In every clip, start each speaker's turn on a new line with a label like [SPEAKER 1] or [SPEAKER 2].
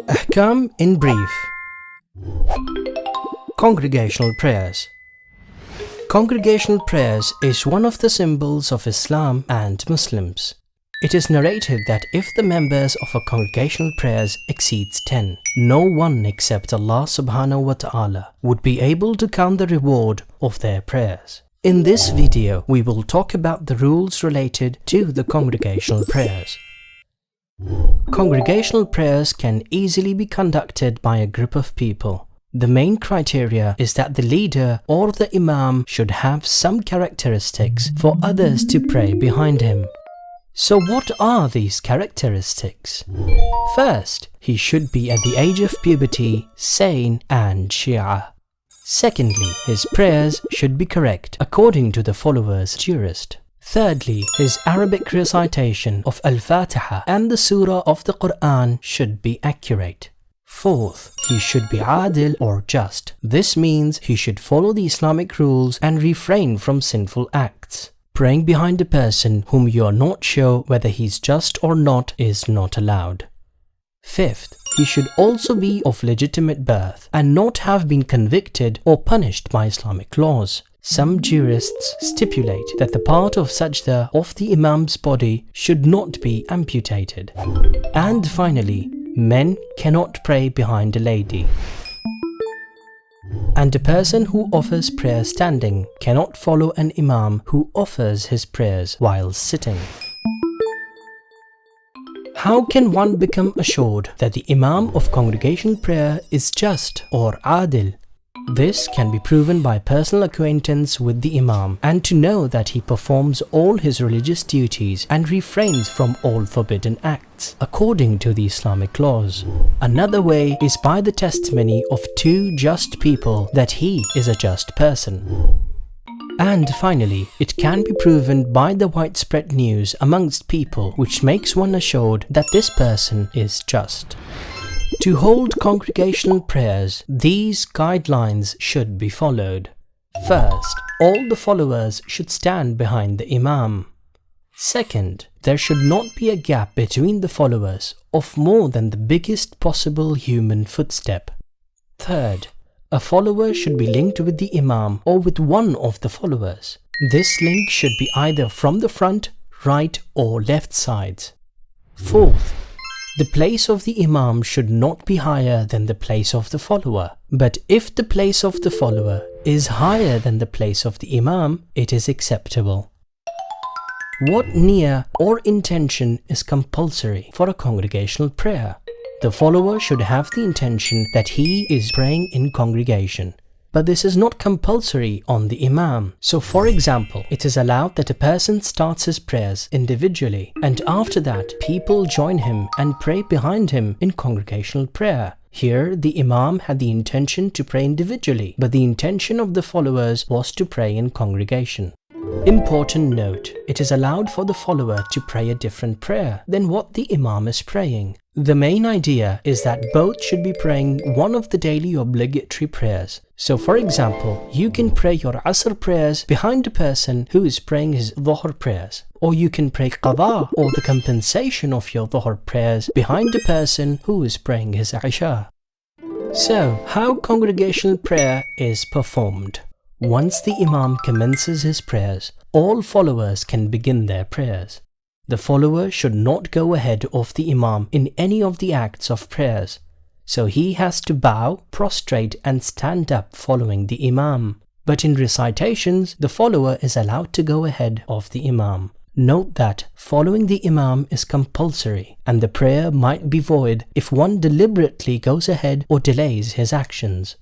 [SPEAKER 1] Ahkam in brief. Congregational prayers. Congregational prayers is one of the symbols of Islam and Muslims. It is narrated that if the members of a congregational prayers exceeds 10, no one except Allah subhanahu wa ta'ala would be able to count the reward of their prayers. In this video, we will talk about the rules related to the congregational prayers. Congregational prayers can easily be conducted by a group of people. The main criteria is that the leader or the imam should have some characteristics for others to pray behind him. So what are these characteristics? First, he should be at the age of puberty, sane and Shia. Secondly, his prayers should be correct according to the follower's jurist. Thirdly, his Arabic recitation of Al-Fatiha and the Surah of the Quran should be accurate. Fourth, he should be adil or just. This means he should follow the Islamic rules and refrain from sinful acts. Praying behind a person whom you are not sure whether he's just or not is not allowed. Fifth, he should also be of legitimate birth and not have been convicted or punished by Islamic laws. Some jurists stipulate that the part of sajda of the imam's body should not be amputated. And finally, men cannot pray behind a lady. And a person who offers prayer standing cannot follow an imam who offers his prayers while sitting. How can one become assured that the imam of congregational prayer is just or adil? This can be proven by personal acquaintance with the imam and to know that he performs all his religious duties and refrains from all forbidden acts according to the Islamic laws. Another way is by the testimony of two just people that he is a just person. And finally, it can be proven by the widespread news amongst people which makes one assured that this person is just. To hold congregational prayers, these guidelines should be followed. First, all the followers should stand behind the imam. Second, there should not be a gap between the followers of more than the biggest possible human footstep. Third, a follower should be linked with the imam or with one of the followers. This link should be either from the front, right or left sides. Fourth, the place of the imam should not be higher than the place of the follower. But if the place of the follower is higher than the place of the imam, it is acceptable. What niyyah or intention is compulsory for a congregational prayer? The follower should have the intention that he is praying in congregation. But this is not compulsory on the imam. So for example, it is allowed that a person starts his prayers individually and after that people join him and pray behind him in congregational prayer. Here the imam had the intention to pray individually, but the intention of the followers was to pray in congregation. Important note, it is allowed for the follower to pray a different prayer than what the imam is praying. The main idea is that both should be praying one of the daily obligatory prayers. So for example, you can pray your Asr prayers behind a person who is praying his Dhuhr prayers. Or you can pray Qadha or the compensation of your Dhuhr prayers behind a person who is praying his Isha. So, how congregational prayer is performed? Once the imam commences his prayers, all followers can begin their prayers. The follower should not go ahead of the imam in any of the acts of prayers. So he has to bow, prostrate and stand up following the imam. But in recitations, the follower is allowed to go ahead of the imam. Note that following the imam is compulsory and the prayer might be void if one deliberately goes ahead or delays his actions.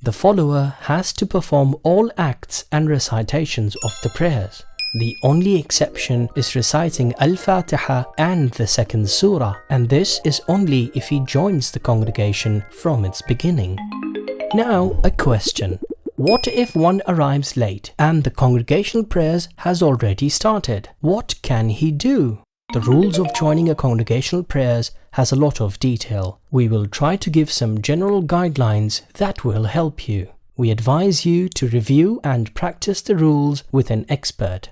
[SPEAKER 1] The follower has to perform all acts and recitations of the prayers. The only exception is reciting Al-Fatiha and the second surah, and this is only if he joins the congregation from its beginning. Now, a question. What if one arrives late and the congregational prayers has already started? What can he do? The rules of joining a congregational prayers has a lot of detail. We will try to give some general guidelines that will help you. We advise you to review and practice the rules with an expert.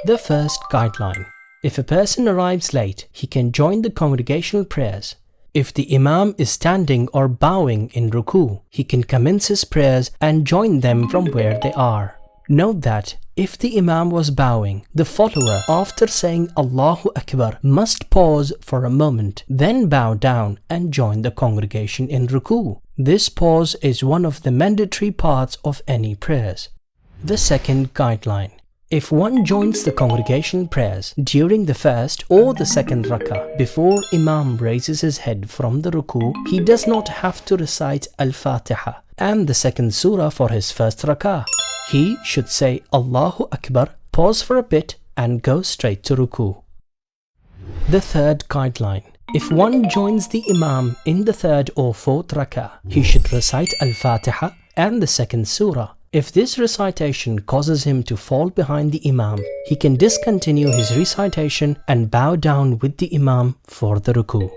[SPEAKER 1] The first guideline. If a person arrives late, he can join the congregational prayers. If the Imam is standing or bowing in ruku, he can commence his prayers and join them from where they are. Note that if the Imam was bowing, the follower, after saying Allahu Akbar, must pause for a moment, then bow down and join the congregation in ruku. This pause is one of the mandatory parts of any prayers. The second guideline. If one joins the congregational prayers during the first or the second rakah before Imam raises his head from the ruku, he does not have to recite Al-Fatiha and the second surah for his first rakah. He should say Allahu Akbar, pause for a bit and go straight to ruku. The third guideline. If one joins the Imam in the third or fourth rakah, he should recite Al-Fatiha and the second surah. If this recitation causes him to fall behind the Imam, he can discontinue his recitation and bow down with the Imam for the ruku.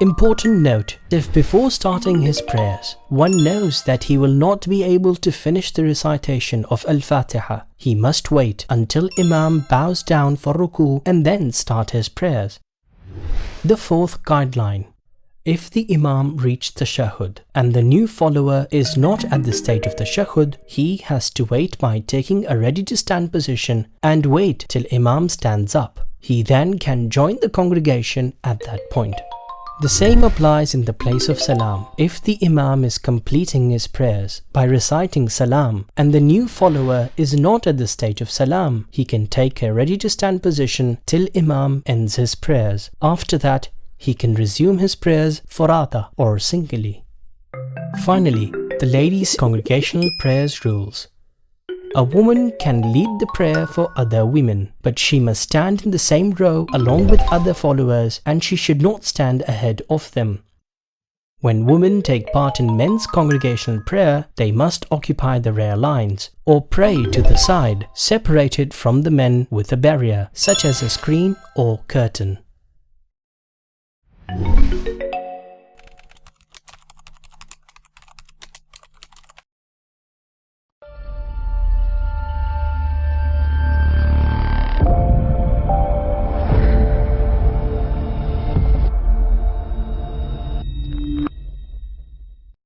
[SPEAKER 1] Important note, if before starting his prayers, one knows that he will not be able to finish the recitation of Al-Fatiha, he must wait until Imam bows down for ruku and then start his prayers. The fourth guideline. If the Imam reached tashahhud and the new follower is not at the state of tashahhud, he has to wait by taking a ready-to-stand position and wait till Imam stands up. He then can join the congregation at that point. The same applies in the place of salam. If the Imam is completing his prayers by reciting salam and the new follower is not at the stage of salam, he can take a ready-to-stand position till Imam ends his prayers. After that, he can resume his prayers furada or singly. Finally, the ladies' congregational prayers rules. A woman can lead the prayer for other women, but she must stand in the same row along with other followers and she should not stand ahead of them. When women take part in men's congregational prayer, they must occupy the rear lines or pray to the side, separated from the men with a barrier, such as a screen or curtain.